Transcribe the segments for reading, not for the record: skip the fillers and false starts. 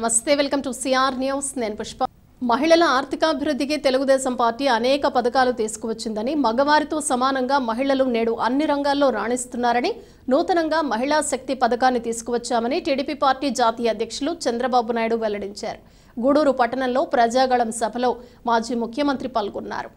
నమస్తే welcome to CR news నేను పుష్ప మహిళల ఆర్థికాభివృద్ధికి తెలుగుదేశం పార్టీ అనేక పథకాలు తీసుకువచ్చిందని మగవారితో సమానంగా మహిళలు నేడు అన్ని రంగాల్లో రాణిస్తున్నారని నూతనంగా మహిళా శక్తి పథకాన్ని తీసుకువచ్చామని టీడీపీ పార్టీ జాతీయ అధ్యక్షులు చంద్రబాబు నాయుడు వెల్లడించారు. గూడూరు పట్టణంలో ప్రజాగళం సభలో మాజీ ముఖ్యమంత్రి పాల్గొన్నారు.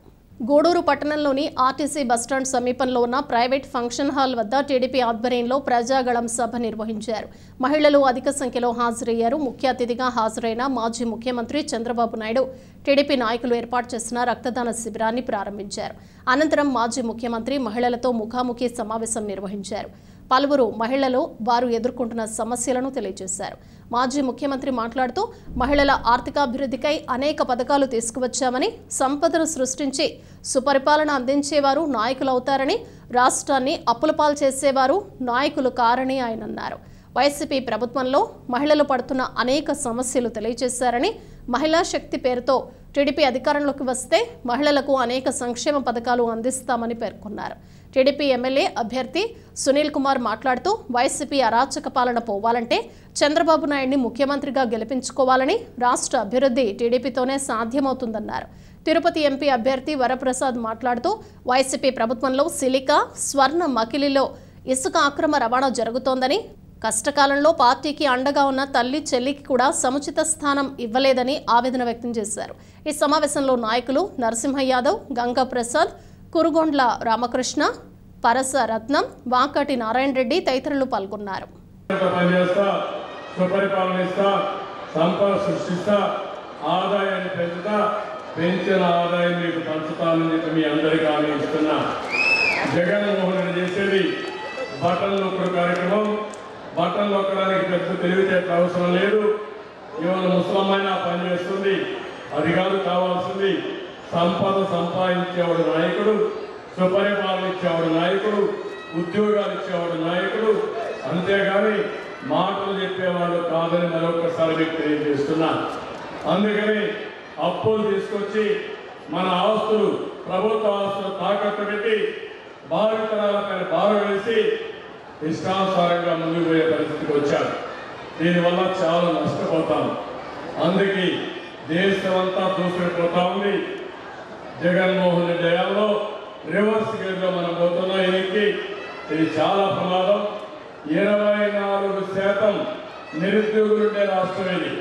గూడూరు పట్టణంలోని ఆర్టీసీ బస్టాండ్ సమీపంలో ఉన్న ప్రైవేట్ ఫంక్షన్ హాల్ వద్ద టీడీపీ ఆధ్వర్యంలో ప్రజాగళం సభ నిర్వహించారు. మహిళలు అధిక సంఖ్యలో హాజరయ్యారు. ముఖ్య అతిథిగా హాజరైన మాజీ ముఖ్యమంత్రి చంద్రబాబు నాయుడు టీడీపీ నాయకులు ఏర్పాటు చేసిన రక్తదాన శిబిరాన్ని ప్రారంభించారు. అనంతరం మాజీ ముఖ్యమంత్రి మహిళలతో ముఖాముఖి సమావేశం నిర్వహించారు. పలువురు మహిళలు వారు ఎదుర్కొంటున్న సమస్యలను తెలియజేశారు. మాజీ ముఖ్యమంత్రి మాట్లాడుతూ మహిళల ఆర్థికాభివృద్ధికై అనేక పథకాలు తీసుకువచ్చామని, సంపదను సృష్టించి సుపరిపాలన అందించేవారు నాయకులవుతారని, రాష్ట్రాన్ని అప్పులపాలు చేసేవారు నాయకులు కారని ఆయన అన్నారు. వైసీపీ ప్రభుత్వంలో మహిళలు పడుతున్న అనేక సమస్యలు తెలియజేశారని, మహిళా శక్తి పేరుతో టీడీపీ అధికారంలోకి వస్తే మహిళలకు అనేక సంక్షేమ పథకాలు అందిస్తామని పేర్కొన్నారు. టీడీపీ ఎమ్మెల్యే అభ్యర్థి సునీల్ కుమార్ మాట్లాడుతూ వైసీపీ అరాచక పాలన పోవాలంటే చంద్రబాబు నాయుడిని ముఖ్యమంత్రిగా గెలిపించుకోవాలని, రాష్ట్ర అభివృద్ధి టీడీపీతోనే సాధ్యమవుతుందన్నారు. తిరుపతి ఎంపీ అభ్యర్థి వరప్రసాద్ మాట్లాడుతూ వైసీపీ ప్రభుత్వంలో సిలికా, స్వర్ణ మకిలిలో ఇసుక అక్రమ రవాణా జరుగుతోందని, కష్టకాలంలో పార్టీకి అండగా ఉన్న తల్లి చెల్లికి కూడా సముచిత స్థానం ఇవ్వలేదని ఆవేదన వ్యక్తం చేశారు. ఈ సమావేశంలో నాయకులు నరసింహ యాదవ్, గంగా ప్రసాద్, కురుగొండ్ల రామకృష్ణ, పరస రత్నం, వాకాటి నారాయణ రెడ్డి తదితరులు పాల్గొన్నారు. బట్టలు నొక్కడానికి పెద్ద తెలివితేటలు అవసరం లేదు. ఇవాళ ముసలమ్మైనా పనిచేస్తుంది. అది కాదు కావాల్సింది సంపద సంపాదించేవాడు నాయకుడు, సుపరిపాలన ఇచ్చేవాడు నాయకుడు, ఉద్యోగాలు ఇచ్చేవాడు నాయకుడు, అంతేగాని మాటలు చెప్పేవాళ్ళు కాదని మరొకసారి మీకు తెలియజేస్తున్నా. అందుకని అప్పులు తీసుకొచ్చి మన ఆస్తులు, ప్రభుత్వ ఆస్తులు తాకట్టు పెట్టి భావితరాలపైన భారం వేసి ఇష్టానుసారంగా ముందుకు పోయే పరిస్థితికి వచ్చారు. దీనివల్ల చాలా నష్టపోతాం. అందుకే దేశమంతా దూసుకుపోతా ఉంది. జగన్మోహన్ రెడ్డి హయాంలో రివర్స్ గేర్లో మనం పోతున్నాం. ఇది చాలా ప్రమాదం. 24% నిరుద్యోగులుండే రాష్ట్రం ఇది.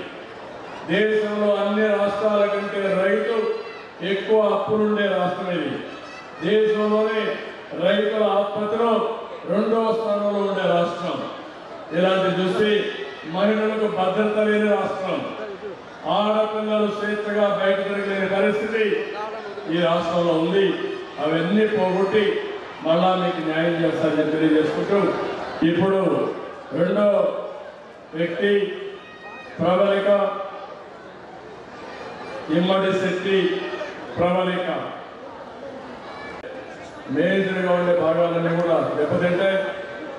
దేశంలో అన్ని రాష్ట్రాల కంటే రైతు ఎక్కువ అప్పులుండే రాష్ట్రం ఇది. దేశంలోనే రైతుల ఆత్మహత్యలో 2వ స్థానంలో ఉండే రాష్ట్రం. ఇలాంటి చూసి మహిళలకు భద్రత లేని రాష్ట్రం, ఆడపిల్లలు స్వేచ్ఛగా బయట తిరగలేని పరిస్థితి ఈ రాష్ట్రంలో ఉంది. అవన్నీ పోగొట్టి మళ్ళా మీకు న్యాయం చేస్తారని తెలియజేసుకుంటూ, ఇప్పుడు రెండో వ్యక్తి ప్రబలిక, ఇమ్మడి శక్తి ప్రబలిక మేజర్గా ఉండే భాగాలన్నీ కూడా దెబ్బతింటే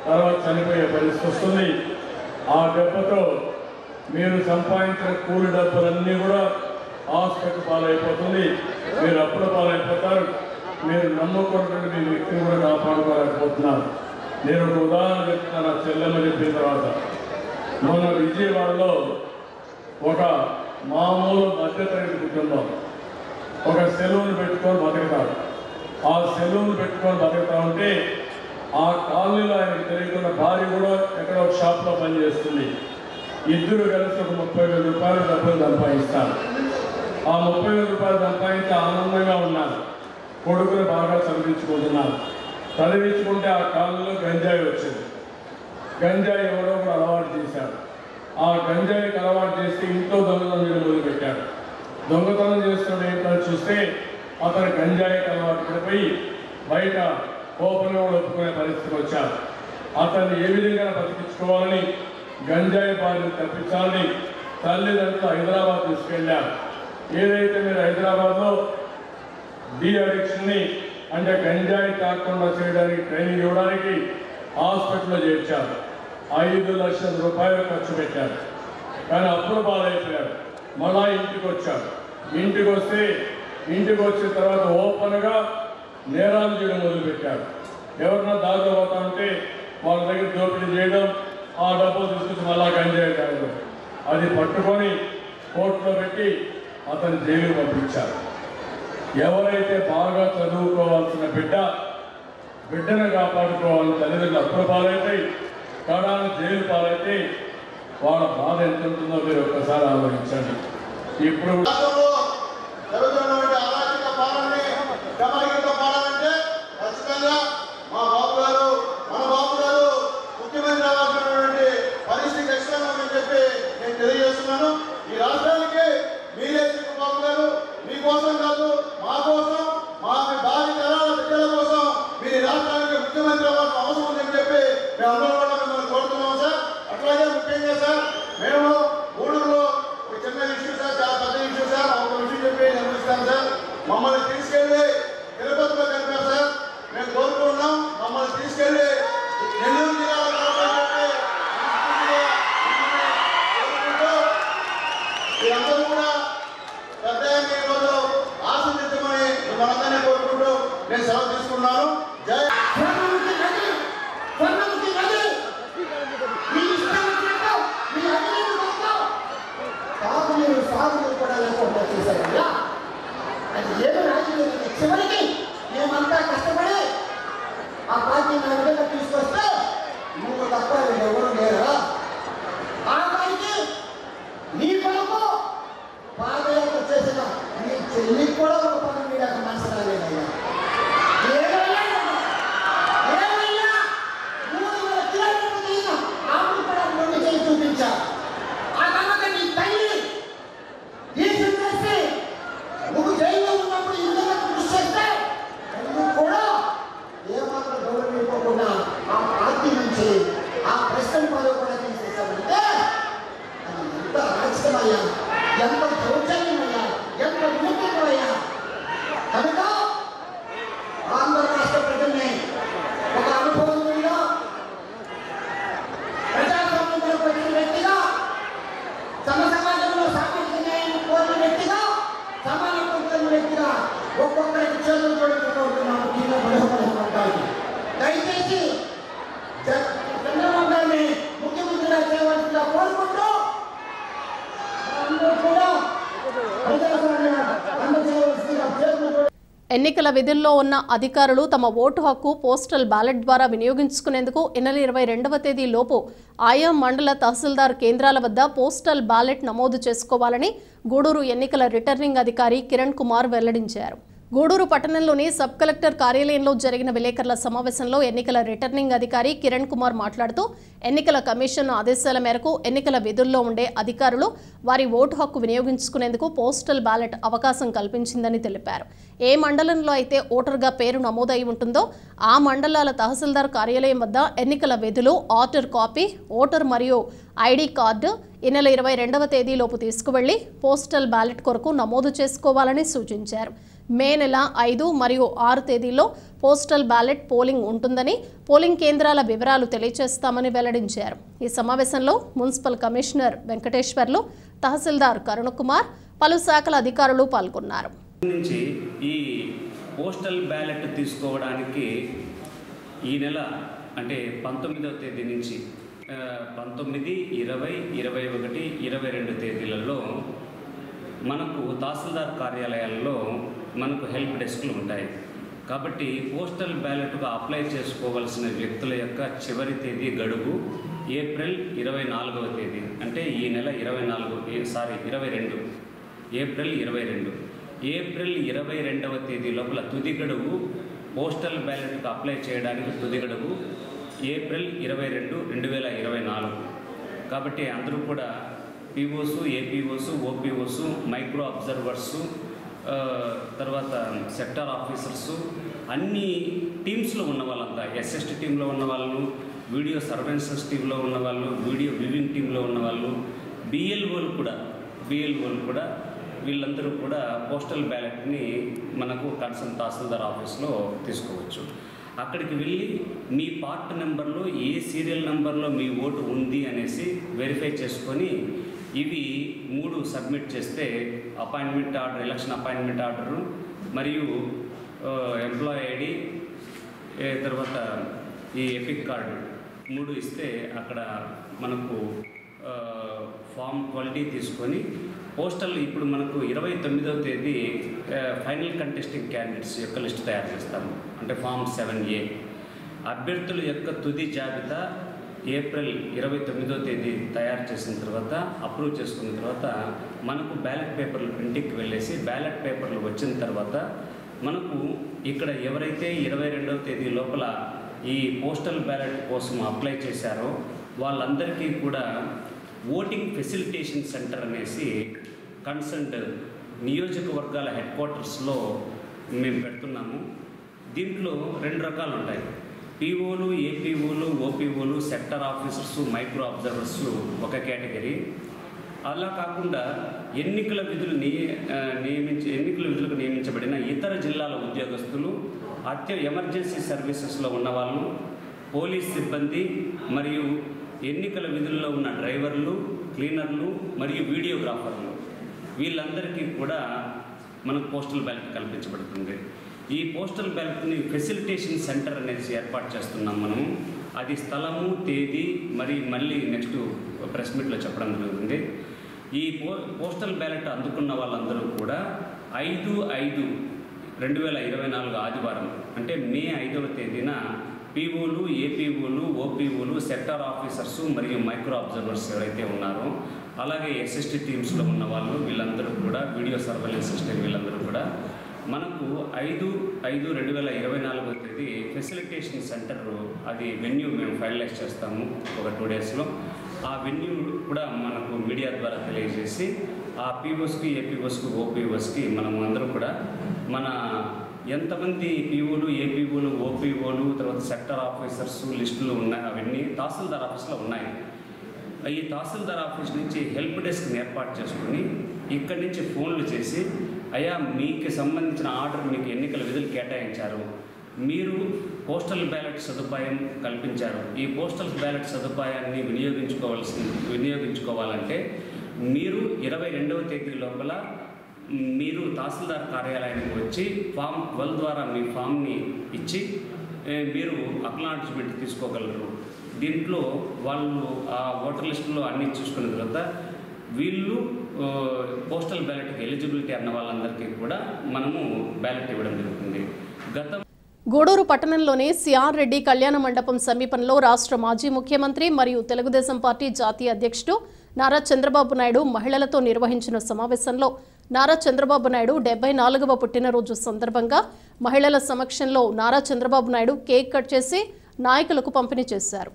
తర్వాత చనిపోయే పరిస్థితి వస్తుంది. ఆ దెబ్బతో మీరు సంపాదించిన కూలి డబ్బులన్నీ కూడా హాస్పిటల్ పాలైపోతుంది. మీరు అప్పుల పాలైపోతారు. మీరు నమ్ముకున్నటువంటి మీ వ్యక్తిని కూడా కాపాడుకోలేకపోతున్నారు. నేను ఒక ఉదాహరణ చెప్తున్నాను. నా చెల్లెమ్మ చెప్పిన తర్వాత, మొన్న విజయవాడలో ఒక మామూలు మధ్యతరగతి కుటుంబం ఒక సెలూన్ పెట్టుకొని బతుకుతారు. ఆ సెలూన్ పెట్టుకొని బతుకుతా ఉంటే ఆ కాలనీలో ఆయనకు తెలియకుండా భార్య కూడా ఎక్కడ ఒక షాప్లో పనిచేస్తుంది. ఇద్దరు కలిసి ఒక 30,000 రూపాయలు డబ్బులు సంపాదిస్తారు. ఆ 30,000 రూపాయలు సంపాదించి ఆనందంగా ఉన్నారు. కొడుకుని బాగా చదివించుకుంటున్నారు. చదివించుకుంటే ఆ కాలనీలో గంజాయి వచ్చింది. గంజాయి ఎవరో కూడా అలవాటు చేశారు. ఆ గంజాయికి అలవాటు చేసి ఇంట్లో దొంగతనం చేయడం మొదలుపెట్టాడు. దొంగతనం చేస్తున్న ఏంటో చూస్తే అతను గంజాయికి అలవాటు పడిపోయి బయట కోపంగా ఒప్పుకునే పరిస్థితికి వచ్చారు. అతన్ని ఏ విధంగా బతికించుకోవాలని, గంజాయి బారిని తప్పించాలని తల్లిదండ్రులు హైదరాబాద్ తీసుకెళ్ళారు. ఏదైతే మీరు హైదరాబాద్లో డి అడిక్షన్ని అంటే గంజాయి కాకుండా చేయడానికి ట్రైనింగ్ ఇవ్వడానికి హాస్పిటల్లో చేర్చారు. 5 లక్షల రూపాయలు ఖర్చు పెట్టారు. కానీ అప్పుల పాలైపోయారు. మళ్ళా ఇంటికి వచ్చారు. ఇంటికి వచ్చిన తర్వాత ఓపెన్గా నేరాలు చేయడం మొదలుపెట్టారు. ఎవరన్నా దారిలో పోతా ఉంటే వాళ్ళ దగ్గర దోపిడీ చేయడం, ఆ డబ్బులు తీసుకొచ్చి మళ్ళా గంజాయి తాగడం. అది పట్టుకొని కోర్టులో పెట్టి అతను జైలు పంపించారు. ఎవరైతే బాగా చదువుకోవాల్సిన బిడ్డను కాపాడుకోవాలని తల్లిదండ్రులు అప్పుల పాలైతే కడాను జైలు పాలైతే వాళ్ళ బాధ ఎంత ఉంటుందో మీరు ఒక్కసారి ఆలోచించండి. ఇప్పుడు జరుగుతున్నటువంటి అరాచక పాలనని క్రమరహిత పాలనంటే ఖచ్చితంగా మా బాబు గారు మన బాబు గారు ముఖ్యమంత్రి అవ్వాల్సినటువంటి పరిస్థితి ఖచ్చితంగా ఉందని చెప్పి నేను తెలియజేస్తున్నాను. ఈ రాష్ట్రానికి మీరే బాబు గారు మీకోసం కాదు మా కోసం మా భావి తరాల బిడ్డల కోసం మీరు రాష్ట్రానికి ముఖ్యమంత్రి అవ్వాల్సిన అవసరం ఉందని చెప్పి మేమందరం కూడా మిమ్మల్ని కోరుతున్నాం సార్. అట్లాగే ముఖ్యంగా సార్ మేము గూడూరులో ఒక చిన్న ఇష్యూ సార్, చాలా పెద్ద ఇష్యూ సార్, ఒక విషయం చెప్పి నిర్మిస్తాను సార్. మమ్మల్ని తీసుకెళ్ళి తిరుపతిలో కలిపారు సార్. మేము కోరుకుంటున్నాం మమ్మల్ని తీసుకెళ్ళి నెల్లూరు జిల్లాలో కలపాలని చెప్పి మీరందరూ కూడా పెద్ద ఈరోజు ఆశించమని మనందరినీ కోరుకుంటూ నేను సెలవు తీసుకున్నాను. జై చివరికి మేమంతా కష్టపడి ఆ పార్టీని ఆ విధంగా తీసుకొస్తే నువ్వు తప్ప ఎవరు లేరా? ఆఖరికి నీ కొరకు పాదయాత్ర చేసిన నీ చెల్లికి కూడా ఒక పదం మీడాక మనసు రాలేదయ్యా. ఏమయ్యా 3,000 కిలోమీటర్లు ఆపుపడాలని చేసి చూపించా. ఆ తర్వాత నీ తల్లి తీసుకొచ్చి నువ్వు జైల్లో ఉన్నప్పుడు ఇందులో కృషి చేస్తే కూడా ఏమాత్రం గౌరవం ఇవ్వకుండా ఆ పార్టీ నుంచి ఆ ప్రెసిడెంట్ పదవి కూడా తీసేసామంటే అది ఎంత రాజకీయమయ్యా, ఎంత దౌర్జన్యమయ్యా, ఎంత వినూత్నమయ్యా. కనుక ఆంధ్ర రాష్ట్ర ప్రజల్ని ఒక అనుభవంలో ప్రజాస్వామ్యంలో పెట్టిన వ్యక్తిగా, సమాజంలో సామాజిక న్యాయం కోరిన వ్యక్తిగా, సమానత్వం కలిగిన వ్యక్తిగా ఒక్కొక్కరికి చేతులు జోడించుకుంటున్నాము. దీనిలో బలపడతారు. దయచేసి చంద్రబాబు గారిని ముఖ్యమంత్రిగా చేయవలసిందిగా కోరుకుంటూ అందరూ కూడా ప్రజలకు అందజేయవలసిందిగా చేతులు ఎన్నికల విధుల్లో ఉన్న అధికారులు తమ ఓటు హక్కు పోస్టల్ బ్యాలెట్ ద్వారా వినియోగించుకునేందుకు ఈ నెల 22వ తేదీ లోపు ఆయా మండల తహసీల్దార్ కేంద్రాల వద్ద పోస్టల్ బ్యాలెట్ నమోదు చేసుకోవాలని గూడూరు ఎన్నికల రిటర్నింగ్ అధికారి కిరణ్ కుమార్ వెల్లడించారు. గూడూరు పట్టణంలోని సబ్ కలెక్టర్ కార్యాలయంలో జరిగిన విలేకరుల సమావేశంలో ఎన్నికల రిటర్నింగ్ అధికారి కిరణ్ కుమార్ మాట్లాడుతూ ఎన్నికల కమిషన్ ఆదేశాల మేరకు ఎన్నికల విధుల్లో ఉండే అధికారులు వారి ఓటు హక్కు వినియోగించుకునేందుకు పోస్టల్ బ్యాలెట్ అవకాశం కల్పించిందని తెలిపారు. ఏ మండలంలో అయితే ఓటర్గా పేరు నమోదై ఉంటుందో ఆ మండలాల తహసీల్దార్ కార్యాలయం వద్ద ఎన్నికల విధులు, ఆర్డర్ కాపీ, ఓటర్ మరియు ఐడి కార్డు ఈ నెల 22వ తేదీలోపు తీసుకువెళ్లి పోస్టల్ బ్యాలెట్ కొరకు నమోదు చేసుకోవాలని సూచించారు. మే నెల 5 మరియు 6 తేదీల్లో పోస్టల్ బ్యాలెట్ పోలింగ్ ఉంటుందని, పోలింగ్ కేంద్రాల వివరాలు తెలియజేస్తామని వెల్లడించారు. ఈ సమావేశంలో మున్సిపల్ కమిషనర్ వెంకటేశ్వర్లు, తహసీల్దార్ కరుణకుమార్, పలు శాఖల అధికారులు పాల్గొన్నారు. నుంచి ఈ పోస్టల్ బ్యాలెట్ తీసుకోవడానికి ఈ నెల అంటే 19వ తేదీ నుంచి 19, 20, 21, 22 తేదీలలో మనకు తహసీల్దార్ కార్యాలయాల్లో మనకు హెల్ప్ డెస్క్లు ఉంటాయి. కాబట్టి పోస్టల్ బ్యాలెట్గా అప్లై చేసుకోవాల్సిన వ్యక్తుల యొక్క చివరి తేదీ గడువు ఏప్రిల్ 24వ తేదీ, అంటే ఈ నెల 22 ఏప్రిల్ 22. ఏప్రిల్ 22వ తేదీ లోపల తుది గడువు పోస్టల్ బ్యాలెట్కు అప్లై చేయడానికి తుది గడువు ఏప్రిల్ 22, 2024. కాబట్టి అందరూ కూడా పీఓసు, ఏపీఓసు, ఓపీఓసు, మైక్రో అబ్జర్వర్సు, తర్వాత సెక్టార్ ఆఫీసర్సు, అన్ని టీమ్స్లో ఉన్న వాళ్ళంతా, ఎస్ఎస్టీ టీంలో ఉన్న వాళ్ళు, వీడియో సర్వేలెన్స్ టీంలో ఉన్న వాళ్ళు, వీడియో వివింగ్ టీంలో ఉన్న వాళ్ళు, బిఎల్ఓలు కూడా వీళ్ళందరూ కూడా పోస్టల్ బ్యాలెట్ని మనకు కన్సర్న్ తహసీల్దార్ ఆఫీస్లో తీసుకోవచ్చు. అక్కడికి వెళ్ళి మీ పార్ట్ నెంబర్లో ఏ సీరియల్ నెంబర్లో మీ ఓటు ఉంది అనేసి వెరిఫై చేసుకొని ఇవి 3 సబ్మిట్ చేస్తే appointment order, election appointment order మరియు ఎంప్లాయీ ఐడి, తర్వాత ఈ ఎపిక్ కార్డు 3 ఇస్తే అక్కడ మనకు ఫామ్ 20 తీసుకొని పోస్టల్ ఇప్పుడు మనకు 29వ తేదీ ఫైనల్ కంటెస్టింగ్ క్యాండిడేట్స్ యొక్క లిస్ట్ తయారు చేస్తాము. అంటే ఫామ్ 7A అభ్యర్థుల యొక్క తుది జాబితా ఏప్రిల్ 29వ తేదీ తయారు చేసిన తర్వాత అప్రూవ్ చేసుకున్న తర్వాత మనకు బ్యాలెట్ పేపర్లు ప్రింటింగ్కి వెళ్ళేసి బ్యాలెట్ పేపర్లు వచ్చిన తర్వాత మనకు ఇక్కడ ఎవరైతే 22వ తేదీ లోపల ఈ పోస్టల్ బ్యాలెట్ కోసం అప్లై చేశారో వాళ్ళందరికీ కూడా ఓటింగ్ ఫెసిలిటేషన్ సెంటర్ అనేసి కన్సర్న్డ్ నియోజకవర్గాల హెడ్ క్వార్టర్స్లో మేము పెడుతున్నాము. దీంట్లో 2 రకాలు ఉంటాయి. పీఓలు, ఏపీఓలు, ఓపీఓలు, సెక్టర్ ఆఫీసర్సు, మైక్రో అబ్జర్వర్సు ఒక కేటగిరీ. అలా కాకుండా ఎన్నికల విధులకు నియమించబడిన ఇతర జిల్లాల ఉద్యోగస్తులు, ఎమర్జెన్సీ సర్వీసెస్లో ఉన్నవాళ్ళు, పోలీస్ సిబ్బంది మరియు ఎన్నికల విధుల్లో ఉన్న డ్రైవర్లు, క్లీనర్లు మరియు వీడియోగ్రాఫర్లు వీళ్ళందరికీ కూడా మనకు పోస్టల్ బ్యాలెట్ కల్పించబడుతుంది. ఈ పోస్టల్ బ్యాలెట్ని ఫెసిలిటేషన్ సెంటర్ అనేసి ఏర్పాటు చేస్తున్నాం మనము. అది స్థలము, తేదీ మళ్ళీ నెక్స్ట్ ప్రెస్ మీట్లో చెప్పడం జరుగుతుంది. ఈ పోస్టల్ బ్యాలెట్ అందుకున్న వాళ్ళందరూ కూడా 5/5/2024 ఆదివారం అంటే మే 5వ తేదీన పీఓలు, ఏపీఓలు, ఓపీఓలు, సెక్టర్ ఆఫీసర్సు మరియు మైక్రో అబ్జర్వర్స్ ఎవరైతే ఉన్నారో అలాగే ఎస్ఎస్టీ టీమ్స్లో ఉన్న వాళ్ళు వీళ్ళందరూ కూడా వీడియో సర్వేలెన్స్ సిస్టమ్ వీళ్ళందరూ కూడా మనకు 5/5/2024 తేదీ ఫెసిలిటేషన్ సెంటర్ అది వెన్యూ మేము ఫైనలైజ్ చేస్తాము ఒక 2 డేస్లో. ఆ వెన్యూ కూడా మనకు మీడియా ద్వారా తెలియజేసి ఆ పీఓస్కి, ఏపీఓస్కి, ఓపీఓస్కి మనము అందరూ కూడా మన ఎంతమంది పీఓలు, ఏపీఓలు, ఓపీఓలు, తర్వాత సెక్టర్ ఆఫీసర్స్ లిస్టులు ఉన్నాయి. అవన్నీ తహసీల్దార్ ఆఫీస్లో ఉన్నాయి. ఈ తహసీల్దార్ ఆఫీస్ నుంచి హెల్ప్ డెస్క్ని ఏర్పాటు చేసుకుని ఇక్కడి నుంచి ఫోన్లు చేసి అయ్యా మీకు సంబంధించిన ఆర్డర్ మీకు ఎన్నికల విధులు కేటాయించారు, మీరు పోస్టల్ బ్యాలెట్ సదుపాయం కల్పించారు, ఈ పోస్టల్ బ్యాలెట్ సదుపాయాన్ని వినియోగించుకోవాలంటే మీరు 22వ తేదీ లోపల మీరు తహసీల్దార్ కార్యాలయానికి వచ్చి ఫామ్ 12 ద్వారా మీ ఫామ్ని ఇచ్చి మీరు అక్నాలెడ్జ్మెంట్ తీసుకోగలరు. దీంట్లో వాళ్ళు ఆ ఓటర్ లిస్టులో అన్నీ చూసుకున్న తర్వాత వీళ్ళు పోస్టల్ బ్యాలెట్కి ఎలిజిబిలిటీ అన్న వాళ్ళందరికీ కూడా మనము బ్యాలెట్ ఇవ్వడం జరుగుతుంది. గూడూరు పట్టణంలోని సిఆర్ రెడ్డి కళ్యాణ మండపం సమీపంలో రాష్ట్ర మాజీ ముఖ్యమంత్రి మరియు తెలుగుదేశం పార్టీ జాతీయ అధ్యక్షుడు నారా చంద్రబాబు నాయుడు మహిళలతో నిర్వహించిన సమావేశంలో నారా చంద్రబాబు నాయుడు 74వ పుట్టినరోజు సందర్భంగా మహిళల సమక్షంలో నారా చంద్రబాబు నాయుడు కేక్ కట్ చేసి నాయకులకు పంపిణీ చేశారు.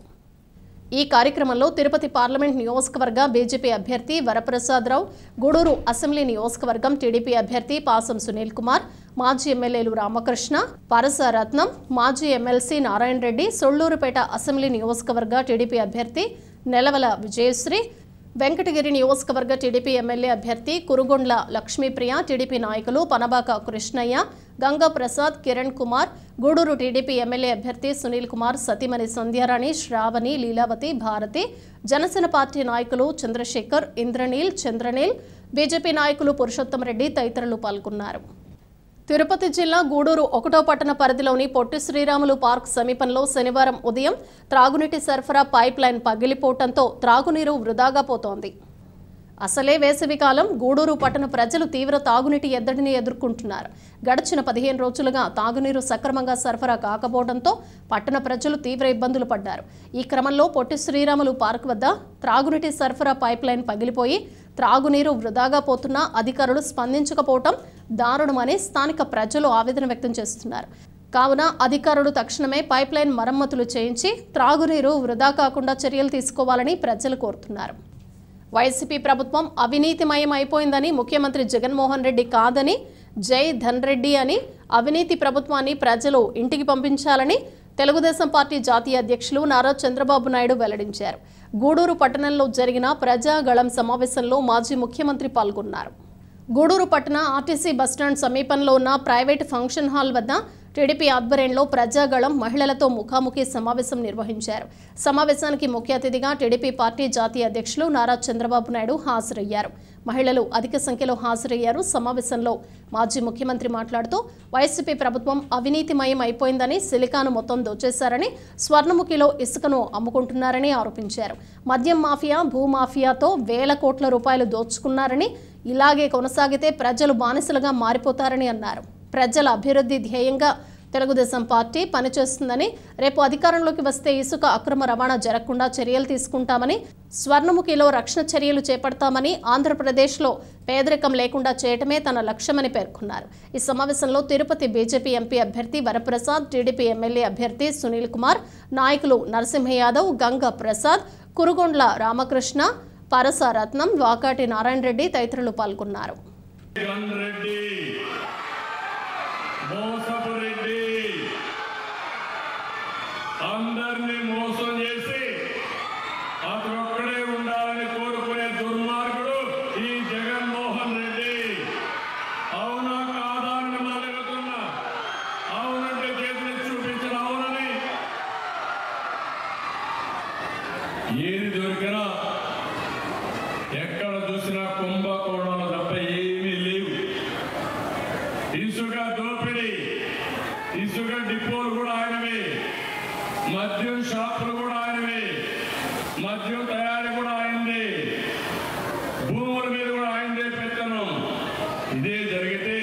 ఈ కార్యక్రమంలో తిరుపతి పార్లమెంట్ నియోజకవర్గ బీజేపీ అభ్యర్థి వరప్రసాదరావు, గూడూరు అసెంబ్లీ నియోజకవర్గం టీడీపీ అభ్యర్థి పాసం సునీల్ కుమార్, మాజీ ఎమ్మెల్యేలు రామకృష్ణ, పరసరత్నం, మాజీ ఎమ్మెల్సీ నారాయణ రెడ్డి, సొళ్లూరుపేట అసెంబ్లీ నియోజకవర్గ టీడీపీ అభ్యర్థి నెలవల విజయశ్రీ, వెంకటగిరి నియోజకవర్గ టీడీపీ ఎమ్మెల్యే అభ్యర్థి కురుగొండ్ల లక్ష్మీప్రియ, టీడీపీ నాయకులు పనబాక కృష్ణయ్య, గంగా ప్రసాద్, కిరణ్ కుమార్, గూడూరు టీడీపీ ఎమ్మెల్యే అభ్యర్థి సునీల్ కుమార్, సతీమణి సంధ్యారాణి, శ్రావణి, లీలావతి, భారతి, జనసేన పార్టీ నాయకులు చంద్రశేఖర్, ఇంద్రనీల్, చంద్రనీల్, బీజేపీ నాయకులు పురుషోత్తం రెడ్డి తదితరులు పాల్గొన్నారు. తిరుపతి జిల్లా గూడూరు 1వ పట్టణ పరిధిలోని పొట్టి శ్రీరాములు పార్క్ సమీపంలో శనివారం ఉదయం త్రాగునీటి సరఫరా పైప్ లైన్ పగిలిపోవడంతో త్రాగునీరు వృధాగా పోతోంది. అసలే వేసవికాలం, గూడూరు పట్టణ ప్రజలు తీవ్ర తాగునీటి ఎద్దడిని ఎదుర్కొంటున్నారు. గడిచిన 15 రోజులుగా తాగునీరు సక్రమంగా సరఫరా కాకపోవడంతో పట్టణ ప్రజలు తీవ్ర ఇబ్బందులు పడ్డారు. ఈ క్రమంలో పొట్టి శ్రీరాములు పార్క్ వద్ద త్రాగునీటి సరఫరా పైప్ లైన్ పగిలిపోయి త్రాగునీరు వృధాగా పోతున్నా అధికారులు స్పందించకపోవడం దారుణమని స్థానిక ప్రజలు ఆవేదన వ్యక్తం చేస్తున్నారు. కావున అధికారులు తక్షణమే పైప్ లైన్ మరమ్మతులు చేయించి త్రాగునీరు వృధా కాకుండా చర్యలు తీసుకోవాలని ప్రజలు కోరుతున్నారు. వైసీపీ ప్రభుత్వం అవినీతిమయం అయిపోయిందని ముఖ్యమంత్రి జగన్మోహన్ రెడ్డి కాదని, జై ధన్రెడ్డి అని అవినీతి ప్రభుత్వాన్ని ప్రజలు ఇంటికి పంపించాలని తెలుగుదేశం పార్టీ జాతీయ అధ్యక్షులు నారా చంద్రబాబు నాయుడు వెల్లడించారు. గూడూరు పట్టణంలో జరిగిన ప్రజాగళం సమావేశంలో మాజీ ముఖ్యమంత్రి పాల్గొన్నారు. గూడూరు పట్టణ ఆర్టీసీ బస్టాండ్ సమీపంలో ఉన్న ప్రైవేట్ ఫంక్షన్ హాల్ వద్ద టీడీపీ ఆధ్వర్యంలో ప్రజాగళం మహిళలతో ముఖాముఖి సమావేశం నిర్వహించారు. సమావేశానికి ముఖ్య అతిథిగా టీడీపీ పార్టీ జాతీయ అధ్యక్షులు నారా చంద్రబాబు నాయుడు హాజరయ్యారు. మహిళలు అధిక సంఖ్యలో హాజరయ్యారు. సమావేశంలో మాజీ ముఖ్యమంత్రి మాట్లాడుతూ వైసీపీ ప్రభుత్వం అవినీతిమయం అయిపోయిందని, సిలికాను మొత్తం దోచేశారని, స్వర్ణముఖిలో ఇసుకను అమ్ముకుంటున్నారని ఆరోపించారు. మద్యం మాఫియా, భూమాఫియాతో వేల కోట్ల రూపాయలు దోచుకున్నారని, ఇలాగే కొనసాగితే ప్రజలు బానిసలుగా మారిపోతారని అన్నారు. ప్రజల అభివృద్ధి ధ్యేయంగా తెలుగుదేశం పార్టీ పనిచేస్తుందని, రేపు అధికారంలోకి వస్తే ఇసుక అక్రమ రవాణా జరగకుండా చర్యలు తీసుకుంటామని, స్వర్ణముఖిలో రక్షణ చర్యలు చేపడతామని, ఆంధ్రప్రదేశ్లో పేదరికం లేకుండా చేయటమే తన లక్ష్యమని పేర్కొన్నారు. ఈ సమావేశంలో తిరుపతి బీజేపీ ఎంపీ అభ్యర్థి వరప్రసాద్, టీడీపీ ఎమ్మెల్యే అభ్యర్థి సునీల్ కుమార్, నాయకులు నరసింహ యాదవ్, గంగా ప్రసాద్, కురుగొండ్ల రామకృష్ణ, పరసరత్నం, వాకాటి నారాయణ రెడ్డి తదితరులు పాల్గొన్నారు. అందరినీ మోసం చేసి అతనొక్కడే ఉండాలని కోరుకునే దుర్మార్గుడు ఈ జగన్మోహన్ రెడ్డి. అవునా కాదా అని అడుగుతున్నా. అవునంటే చేతులు చూపించిన అవునని. ఏది దొరికినా ఎక్కడ చూసినా కుంభకోణాలు తప్ప ఏమీ లేవు. ఇసుక దోపిడీ, ఇసుక డిపోలు కూడా ఆయనవే, మద్యం షాపులు కూడా ఆయనవే, మద్యం తయారీ కూడా ఆయనదే, భూముల మీద కూడా ఆయనదే పెత్తనం. ఇదే జరిగితే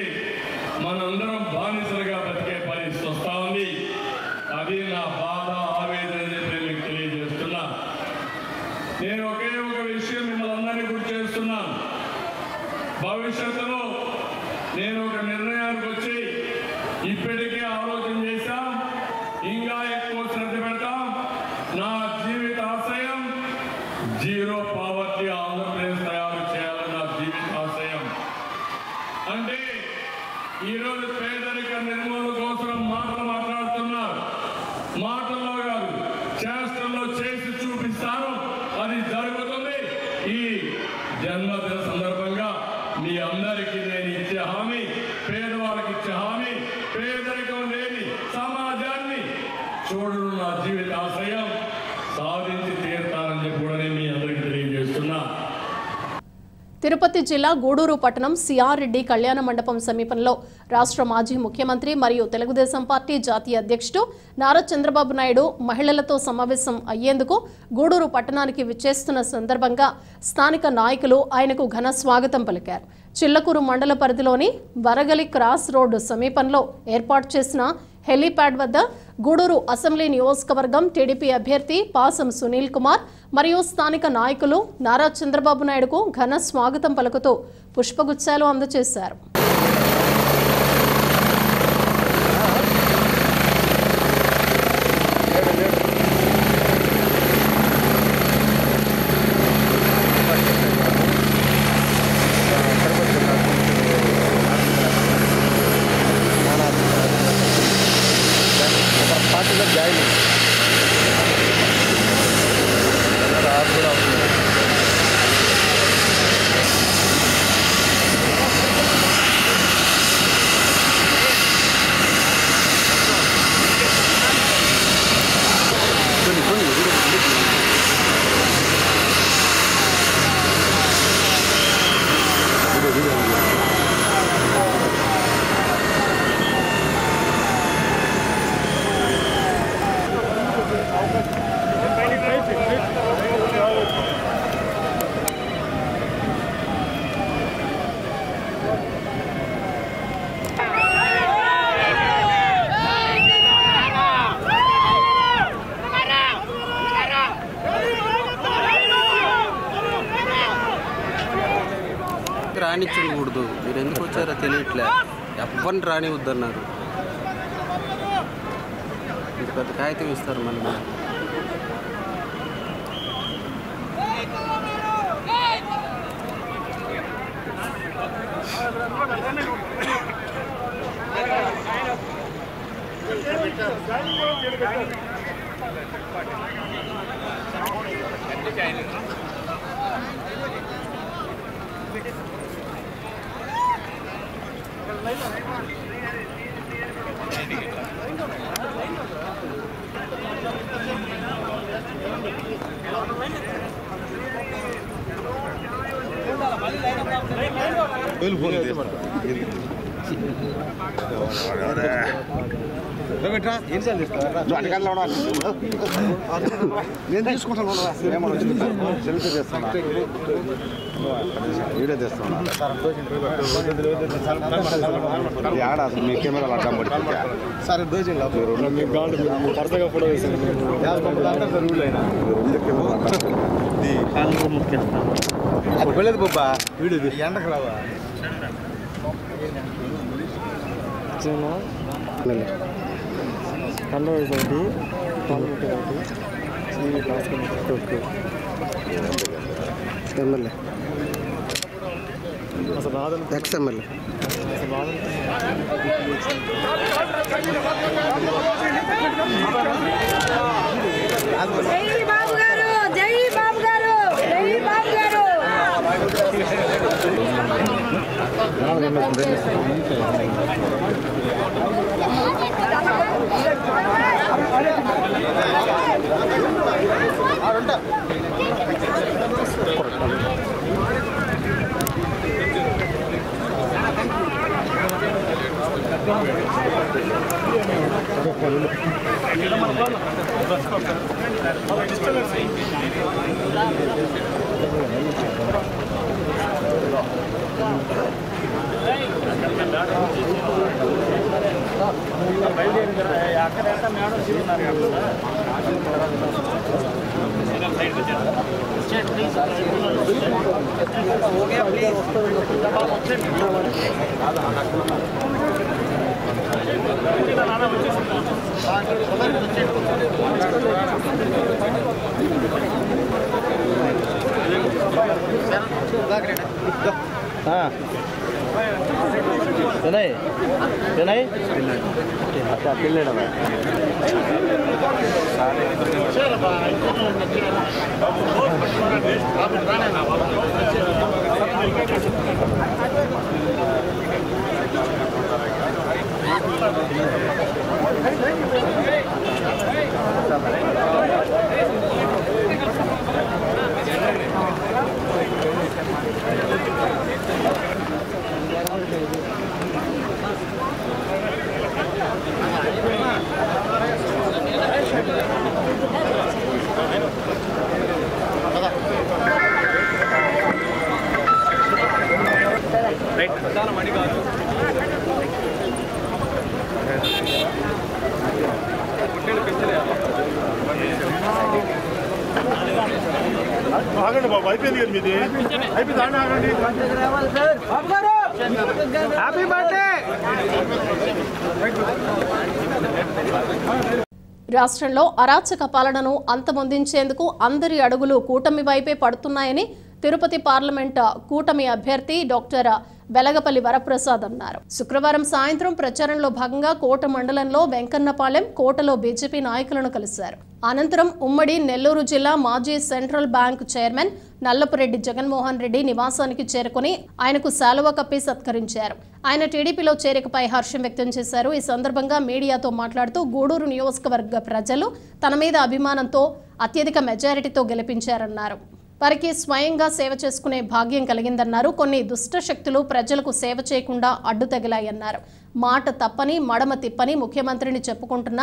మనందరం బానిసలుగా బతికే పరిస్థితి వస్తా ఉంది. అది నా బాధ, ఆవేదన మీకు తెలియజేస్తున్నా. నేను ఒకే ఒక విషయం మిమ్మల్ని అందరినీ గుర్తు చేస్తున్నాను. భవిష్యత్తులో నేను ఒక నిర్ణయానికి వచ్చి ఇప్పటికే ఆలోచన చేశాం, ఇంకా ఎక్కువ శ్రద్ధ పెడతాం. నా జీవిత ఆశయం జీరో పావర్టీ ఆంధ్రప్రదేశ్ తయారు చేయాలని నా జీవిత ఆశయం. అంటే ఈరోజు పేదరిక నిర్మూలన కోసం మాటలు మాట్లాడుతున్నారు. మాటల్లో కాదు, చేష్టల్లో చేసి చూపిస్తారు. అది జరుగుతుంది. ఈ జన్మదిన సందర్భంగా మీ అందరికీ నేను ఇచ్చే హామీ, పేదవాళ్ళకి ఇచ్చే హామీ, పేదరికం లేని సమాజాన్ని చూడడం నా జీవిత ఆశయం. సాధించి తీరుతానని చెప్పి కూడా నేను మీ అందరికీ తెలియజేస్తున్నా. తిరుపతి జిల్లా గూడూరు పట్టణం సిఆర్ రెడ్డి కళ్యాణ మండపం సమీపంలో రాష్ట్ర మాజీ ముఖ్యమంత్రి మరియు తెలుగుదేశం పార్టీ జాతీయ అధ్యక్షుడు నారా చంద్రబాబు నాయుడు మహిళలతో సమావేశం అయ్యేందుకు గూడూరు పట్టణానికి విచ్చేస్తున్న సందర్భంగా స్థానిక నాయకులు ఆయనకు ఘన స్వాగతం పలికారు. చిల్లకూరు మండల పరిధిలోని వరగలి క్రాస్ రోడ్డు సమీపంలో ఏర్పాటు చేసిన హెలీప్యాడ్ వద్ద గూడూరు అసెంబ్లీ నియోజకవర్గం టీడీపీ అభ్యర్థి పాసం సునీల్ కుమార్ మరియు స్థానిక నాయకులు నారా చంద్రబాబు నాయుడుకు ఘన స్వాగతం పలుకుతూ పుష్పగుచ్చాలు అందజేశారు. రానిచ్చకూడదు. మీరు ఎందుకు వచ్చారో తెలియట్లే. ఎవరిని రానివద్దన్నారు. ఇంత పెద్ద కాగితం ఇస్తారు మనకి. నేను తీసుకుంటాను సెల్ఫీ చేస్తున్నా వీడియో చేస్తున్నా ఆడ మీ కెమెరాలు అడ్డం పడిపోతే సరే పడతగా ఫోటో వేసాను బాబా వీడియో ఎండకు రావా కన్ను ఒకటి ఎమ్మెల్యే ఎక్స్ ఎమ్మెల్యే జై బాబు గారు జై బాబు గారు జై బాబు గారు ఆగండి బాబు అయిపోయింది కదా మీది అయిపోయింది ఆగండి హ్యాపీ బర్త్డే. రాష్ట్రంలో అరాచక పాలనను అంతమొందించేందుకు అందరి అడుగులు కూటమి వైపే పడుతున్నాయని తిరుపతి పార్లమెంట్ కూటమి అభ్యర్థి డాక్టర్ వెలగపల్లి వరప్రసాద్ అన్నారు. శుక్రవారం సాయంత్రం ప్రచారంలో భాగంగా కోట మండలంలో వెంకన్నపాలెం కోటలో బీజేపీ నాయకులను కలిశారు. అనంతరం ఉమ్మడి నెల్లూరు జిల్లా మాజీ central bank chairman Nallapureddy Jaganmohan Reddy నివాసానికి చేరుకుని ఆయనకు శాలువా కప్పి సత్కరించారు. ఆయన టీడీపీలో చేరికపై హర్షం వ్యక్తం చేశారు. ఈ సందర్భంగా మీడియాతో మాట్లాడుతూ గూడూరు నియోజకవర్గ ప్రజలు తన మీద అభిమానంతో అత్యధిక మెజారిటీతో గెలిపించారన్నారు. వారికి స్వయంగా సేవ చేసుకునే భాగ్యం కలిగిందన్నారు. కొన్ని దుష్ట శక్తులు ప్రజలకు సేవ చేయకుండా అడ్డు తగిలాయన్నారు. మాట తప్పని మడమ తిప్పని ముఖ్యమంత్రిని చెప్పుకుంటున్న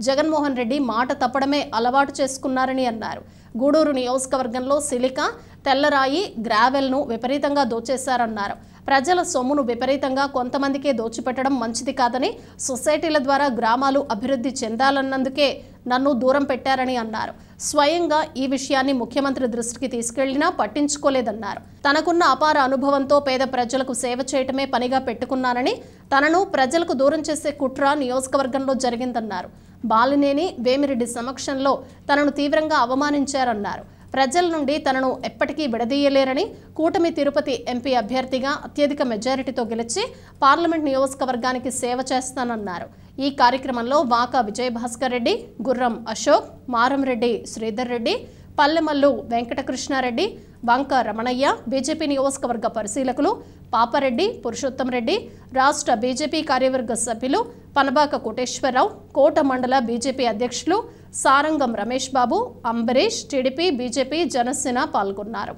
జగన్మోహన్ రెడ్డి మాట తప్పడమే అలవాటు చేసుకున్నారని అన్నారు. గూడూరు నియోజకవర్గంలో సిలికా, తెల్లరాయి, గ్రావెల్ను విపరీతంగా దోచేశారన్నారు. ప్రజల సొమ్మును విపరీతంగా కొంతమందికే దోచిపెట్టడం మంచిది కాదని, సొసైటీల ద్వారా గ్రామాలు అభివృద్ధి చెందాలన్నందుకే నన్ను దూరం పెట్టారని అన్నారు. స్వయంగా ఈ విషయాన్ని ముఖ్యమంత్రి దృష్టికి తీసుకెళ్లినా పట్టించుకోలేదన్నారు. తనకున్న అపార అనుభవంతో పేద ప్రజలకు సేవ చేయటమే పనిగా పెట్టుకున్నానని, తనను ప్రజలకు దూరం చేసే కుట్ర నియోజకవర్గంలో జరిగిందన్నారు. బాలినేని వేమిరెడ్డి సమక్షంలో తనను తీవ్రంగా అవమానించారన్నారు. ప్రజల నుండి తనను ఎప్పటికీ విడదీయలేరని, కూటమి తిరుపతి ఎంపీ అభ్యర్థిగా అత్యధిక మెజారిటీతో గెలిచి పార్లమెంట్ నియోజకవర్గానికి సేవ చేస్తానన్నారు. ఈ కార్యక్రమంలో వాకా విజయభాస్కర్ రెడ్డి, గుర్రం అశోక్, మారంరెడ్డి శ్రీధర్ రెడ్డి, పల్లెమల్లు వెంకటకృష్ణారెడ్డి, వంక రమణయ్య, బీజేపీ నియోజకవర్గ పరిశీలకులు పాపరెడ్డి, పురుషోత్తం రెడ్డి, రాష్ట్ర బీజేపీ కార్యవర్గ సభ్యులు పనబాక కోటేశ్వరరావు, కోట మండల బీజేపీ అధ్యక్షులు సారంగం రమేష్ బాబు, అంబరీష్, టీడీపీ, బీజేపీ, జనసేన పాల్గొన్నారు.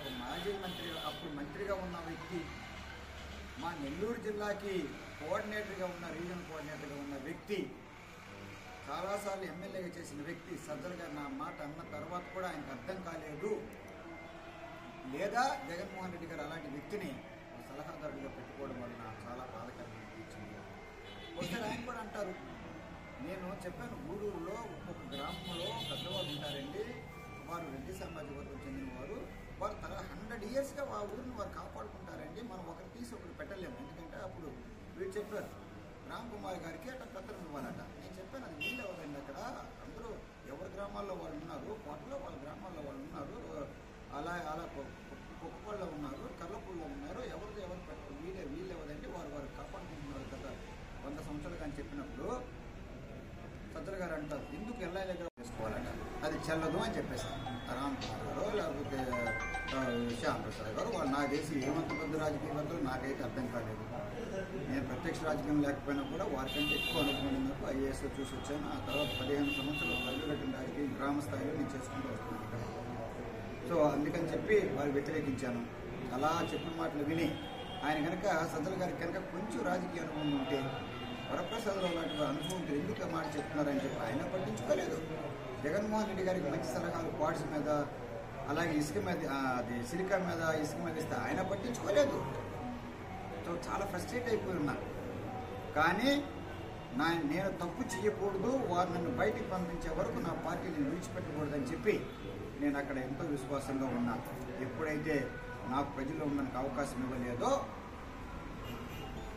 ఒక మాజీ మంత్రి, అప్పుడు మంత్రిగా ఉన్న వ్యక్తి, మా నెల్లూరు జిల్లాకి కోఆర్డినేటర్గా ఉన్న, రీజనల్ కోఆర్డినేటర్గా ఉన్న వ్యక్తి, చాలాసార్లు ఎమ్మెల్యేగా చేసిన వ్యక్తి సజ్జల గారు నా మాట అన్న తర్వాత కూడా ఆయనకు అర్థం కాలేదు. లేదా జగన్మోహన్ రెడ్డి గారు అలాంటి వ్యక్తిని సలహాదారుడిగా పెట్టుకోవడం వలన చాలా బాధకరంగా అనిపించింది. ఒకసారి ఆయన కూడా అంటారు, నేను చెప్పాను గూడూరులో ఒక్కొక్క గ్రామంలో పెద్దవాళ్ళు ఉంటారండి, వారు రెడ్డి సమాజం వర్గం చెందిన వారు 100 ఇయర్స్గా ఆ ఊరిని వారు కాపాడుకుంటారండి, మనం ఒకరు తీసి ఒకరు పెట్టలేము. ఎందుకంటే అప్పుడు వీళ్ళు చెప్పారు రామ్ కుమార్ గారికి అట్లా పత్రం ఇవ్వాలట. నేను చెప్పాను అది వీళ్ళు ఎవరండి, అక్కడ అందరూ ఎవరి గ్రామాల్లో వాళ్ళు ఉన్నారు, కోటలో వాళ్ళ గ్రామాల్లో వాళ్ళు ఉన్నారు, అలా కుక్కపల్లో ఉన్నారు, కర్లపూల్లో ఉన్నారు, ఎవరు పెట్టారు, వీళ్ళు ఎవరండి, వారు కాపాడుకుంటున్నారు కదా 100 సంవత్సరాలు అని చెప్పినప్పుడు సజ్జల గారు అంటారు ఎందుకు ఎల్ఐ దగ్గర చేసుకోవాలట, అది చెల్లదు అని చెప్పేసారు. రామ్ కుమార్ గారు లేకపోతే శ్యామ్ ప్రసాద్ గారు వాళ్ళు నాకు చేసి ఏమంత పెద్ద రాజకీయవేత్తలు నాకైతే అర్థం కాలేదు. నేను ప్రత్యక్ష రాజకీయం లేకపోయినా కూడా వారికంటే ఎక్కువ అనుభవం ఉన్నప్పుడు ఐఏఎస్లో చూసి వచ్చాను. ఆ తర్వాత 15 సంవత్సరాలు అల్లుగట్టిన రాజకీయం గ్రామ స్థాయిలో నేను చేసుకుంటూ వస్తున్నాను. సో అందుకని చెప్పి వారు వ్యతిరేకించాను. అలా చెప్పిన మాటలు విని ఆయన కనుక సజ్జల గారికి కనుక కొంచెం రాజకీయ అనుభవం ఉంటే వరప్రసాదరావు లాంటి అనుభవంతో ఎందుకు మాట చెప్తున్నారని చెప్పి ఆయన పట్టించుకోలేదు. జగన్మోహన్ రెడ్డి గారికి మంచి సలహాలు క్వార్ట్స్ మీద, అలాగే ఇసుక మీద, అది సిలికా మీద ఇసుక మీద ఇస్తే ఆయన పట్టించుకోలేదు. సో చాలా ఫ్రస్ట్రేట్ అయిపోయి ఉన్నారు. కానీ నేను తప్పు చేయకూడదు, వారు నన్ను బయటికి పంపించే వరకు నా పార్టీని విడిచిపెట్టకూడదని చెప్పి నేను అక్కడ ఎంతో విశ్వాసంగా ఉన్నా. ఎప్పుడైతే నాకు ప్రజల్లో ఉండడానికి అవకాశం ఇవ్వలేదో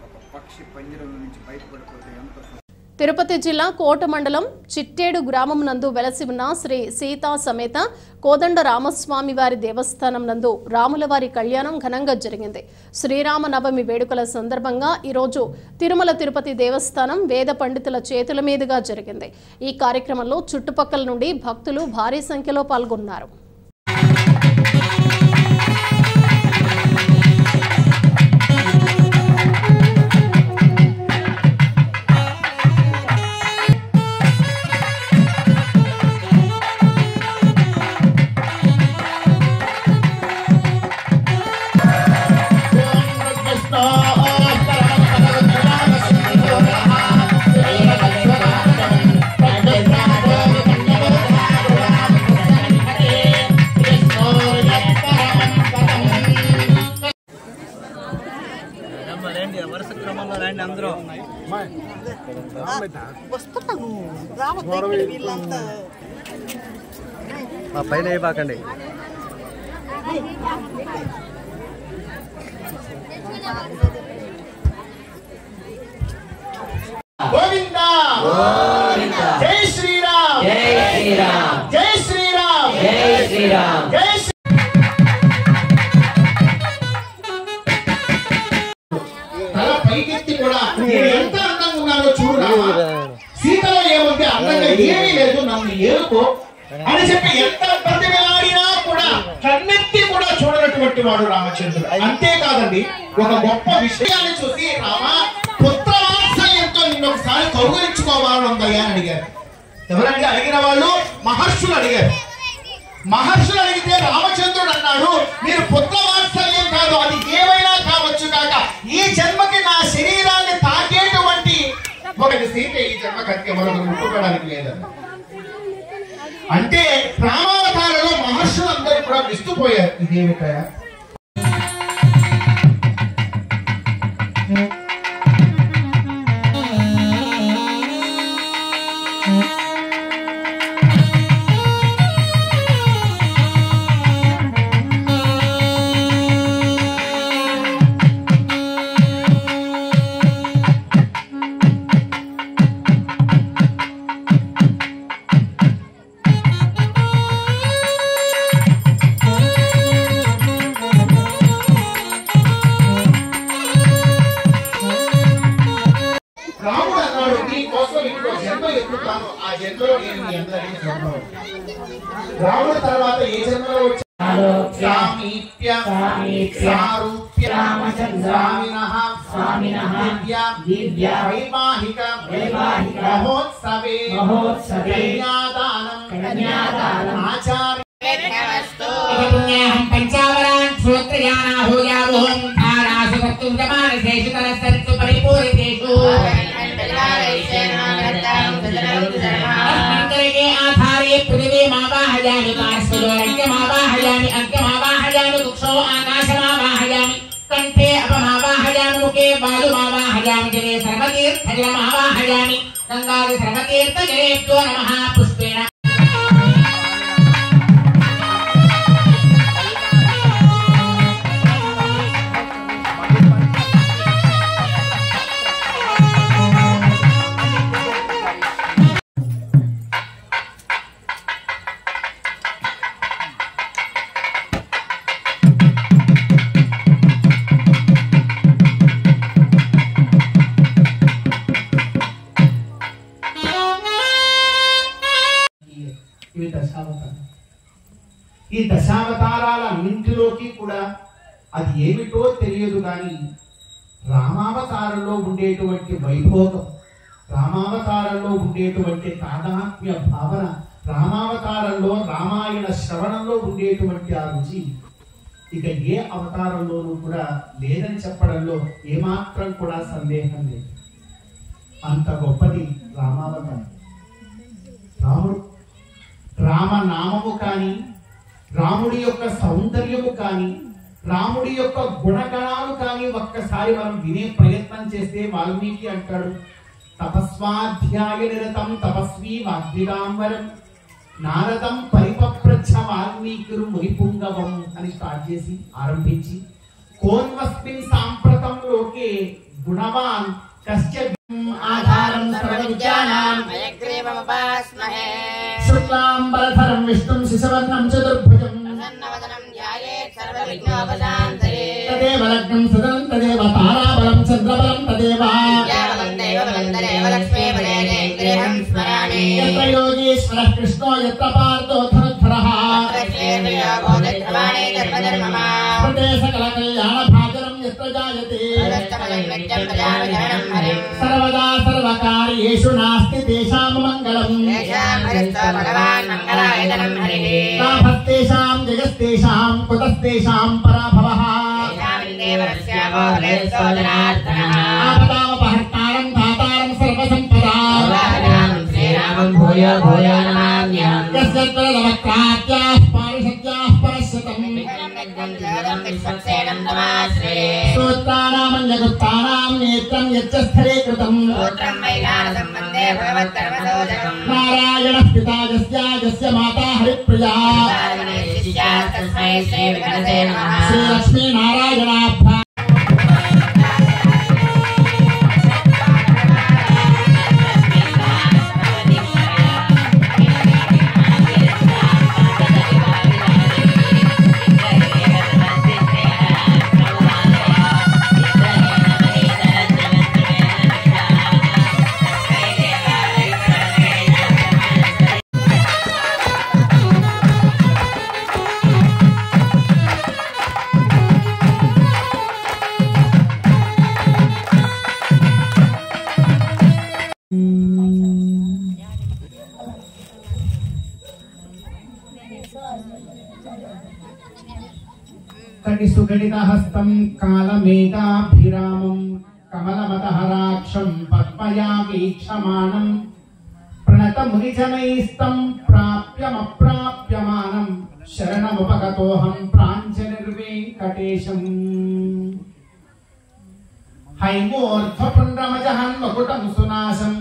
ఒక పక్షి పంజరం నుంచి బయటపడిపోతే ఎంతో. తిరుపతి జిల్లా కోట మండలం చిట్టేడు గ్రామం నందు వెలసి ఉన్న శ్రీ సీతా సమేత కోదండ రామస్వామి వారి దేవస్థానం నందు రాములవారి కళ్యాణం ఘనంగా జరిగింది. శ్రీరామ నవమి వేడుకల సందర్భంగా ఈరోజు తిరుమల తిరుపతి దేవస్థానం వేద పండితుల చేతుల మీదుగా జరిగింది. ఈ కార్యక్రమంలో చుట్టుపక్కల నుండి భక్తులు భారీ సంఖ్యలో పాల్గొన్నారు. పైన అయిపోకండి. గోవిందా జై శ్రీరామ్, జై శ్రీరామ్, జై శ్రీరామ్, జై శ్రీరామ్, జై అలా పైకెత్తి కూడా ఎంత అందంగా ఉన్నారో చూడు. సీతలో ఏముంది అందంగా ఏమీ లేదు, నన్ను ఏరుకో అని చెప్పి ఎంత ప్రతిమలాడినా కూడా కన్నెత్తి కూడా చూడనటువంటి వాడు రామచంద్రుడు. అంతేకాదండి, ఒక గొప్ప విషయాన్ని చూసి రామ పుత్రవాత్సల్యంతో నిన్ను ఒకసారి కౌగులించుకోవాలని ఉందయ్యా అని అడిగారు. ఎవరండి అడిగిన వాళ్ళు? మహర్షులు అడిగారు. మహర్షులు అడిగితే రామచంద్రుడు అన్నాడు, మీరు పుత్రవాత్సల్యం కాదు, అది ఏమైనా కావచ్చు కాక ఈ జన్మకి నా శరీరాన్ని తాకేటువంటి ఒకటి సీత ఈ జన్మకి అంతే, మరొకరు ముట్టుకోవడానికి లేదన్న. అంటే రామావతారంలో మహర్షులందరూ కూడా విస్తుపోయారు. ఇదేమిటయా? రాముడు అన్నాడు, నీ కోసం ఇంకో జన్మ ఎత్తుతాను, ఆ జన్మలో నేను మీ అందరినీ చూడను. రాముడు తర్వాత ఏ జన్మలో వచ్చాడు? पुण्याहं पंचावरान् श्रोत्रयाना हूयावोहं धारासु कर्तुं जमानसेषु तरस्तरितु परिपूरितेषु अस्मन्तरे आधारे पृथिवी मावाहयामि पार्श्वलोरज्ञमावाहयामि अग्निमावाहयामि वृक्षो आकाशमावाहयामि कंठे अपमावाहयामि मुखे बालुमावाहयामि जले सर्वतीर्थजलमावाहयामि गंगादि सर्वतीर्थजलेभ्यो नमः पुष्पेण ఈ దశావతారాలన్నింటిలోకి కూడా అది ఏమిటో తెలియదు కానీ రామావతారంలో ఉండేటువంటి వైభోగం, రామావతారంలో ఉండేటువంటి తాదాత్మ్య భావన, రామావతారంలో రామాయణ శ్రవణంలో ఉండేటువంటి ఆ రుచి ఇక ఏ అవతారంలోనూ కూడా లేదని చెప్పడంలో ఏమాత్రం కూడా సందేహం లేదు. అంత గొప్పది రామావతారం. రాముడు రామనామము కానీ, రాముడి యొక్క సౌందర్యము కానీ, రాముడి యొక్క గుణగణాలు కానీ ఒక్కసారి మనం వినే ప్రయత్నం చేస్తే వాల్మీకి అంటాడు, తపస్వాధ్యాయ నిరతం తపస్వీ వాగ్విదాంబరం నారదం పరిపప్రచ్ఛ వాల్మీకిరు మునిపుంగవం అని స్టార్ట్ చేసి ఆరంభించి కోన్వస్మిన్ సాంప్రతం లోకే గుణవాన్ కశ్చ ఆధారం సర్వవిద్యానాం హయగ్రీవముపాస్మహే శుక్లాంబరధరం విష్ణుం శశివర్ణం చతుర్భుజం ప్రసన్నవదనం ధ్యాయేత్ సర్వవిఘ్నోపశాంతయే తదేవ లగ్నం సదనం తదేవ తారాబలం చంద్రబలం తదేవ విద్యాబలం దైవబలం తదేవ లక్ష్మీబలేనేంద్రియం స్మరామి యత్ర యోగీశ్వరః కృష్ణో యత్ర పార్థో ధనుర్ధరః ప్రదే సకల కళ్యాణ భాజనం యత్ర జాయతే సర్వదా సర్వకార్యేషు నాస్తి తేషాం మంగళం నాభస్తేషాం జగస్తేషాం కుతస్తేషాం పరాభవః ఆపదామపహర్తారం దాతారం సర్వసంపదాం శ్రీరామం భూయో భూయో నమామ్యహం యస్య త్వరవక్రాత్యాః పారిషద్యాః పరస్యతం స్తోత్రానామన్యగుప్తానాం నేత్రం యచ్చ స్థలే కృతం నారాయణః పితా యస్య మాతా హరిప్రియా శ్రీలక్ష్మీ నారాయణాభ్యాం సుగణితహస్తం కాలమేఘాభిరామం కమలమతహరాక్షం పద్మయా వీక్షమాణం ప్రణత మునిజనైస్తం ప్రాప్యమప్రాప్యమానం శరణముపగతోహం ప్రాంజలిర్వేంకటేశం హైమోర్ధ్వపుండ్రమజహన్మకుటం సునాశం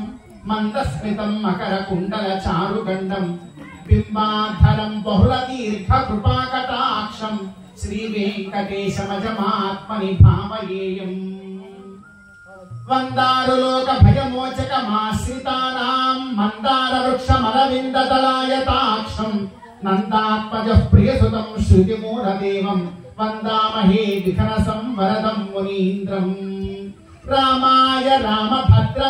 మందస్మితం మకర కుండల చారుగండం బింబాధరం బహుళ దీర్ఘ కృపాకటాక్షం శ్రీ వెంకటేశమజమాత్మని భావయేయం వందారులోక భయమోచకమాశ్రితానాం మందార వృక్షమరవిందదలాయతాక్షం నందాత్మజః ప్రియసుతం శృతిమూలదేవం వందామహే విఘ్న సంవరదం మునీంద్రం రామాయ రామభద్ర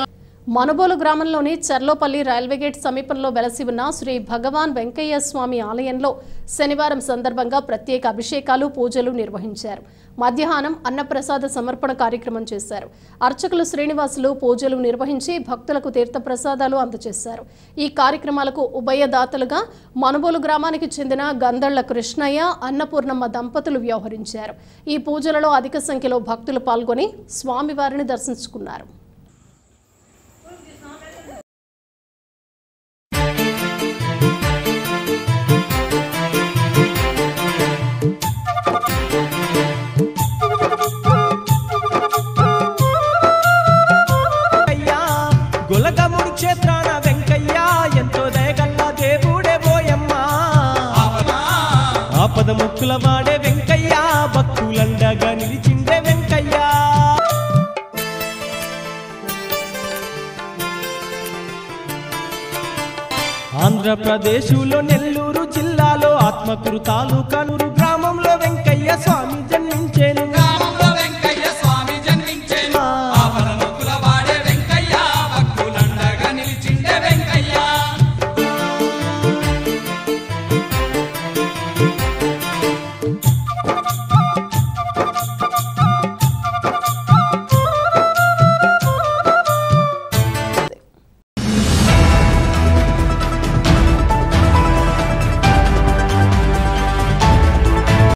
మనుబోలు గ్రామంలోని చర్లోపల్లి రైల్వే గేట్ సమీపంలో వెలసి ఉన్న శ్రీ భగవాన్ వెంకయ్య స్వామి ఆలయంలో శనివారం సందర్భంగా ప్రత్యేక అభిషేకాలు పూజలు నిర్వహించారు. మధ్యాహ్నం అన్నప్రసాద సమర్పణ కార్యక్రమం చేశారు. అర్చకులు శ్రీనివాసులు పూజలు నిర్వహించి భక్తులకు తీర్థప్రసాదాలు అందజేశారు. ఈ కార్యక్రమాలకు ఉభయదాతలుగా మనుబోలు గ్రామానికి చెందిన గందళ్ల కృష్ణయ్య, అన్నపూర్ణమ్మ దంపతులు వ్యవహరించారు. ఈ పూజలలో అధిక సంఖ్యలో భక్తులు పాల్గొని స్వామివారిని దర్శించుకున్నారు. క్షేత్రాన వెంకయ్య ఎంతో దయగల్ల దేవుడే పోయమ్మా, ఆపద ముక్కుల వాడే వెంకయ్య, భక్తులండగా నిలిచిండే వెంకయ్య. ఆంధ్రప్రదేశ్లో నెల్లూరు జిల్లాలో ఆత్మకూరు తాలూకా నూరు గ్రామంలో వెంకయ్య స్వామి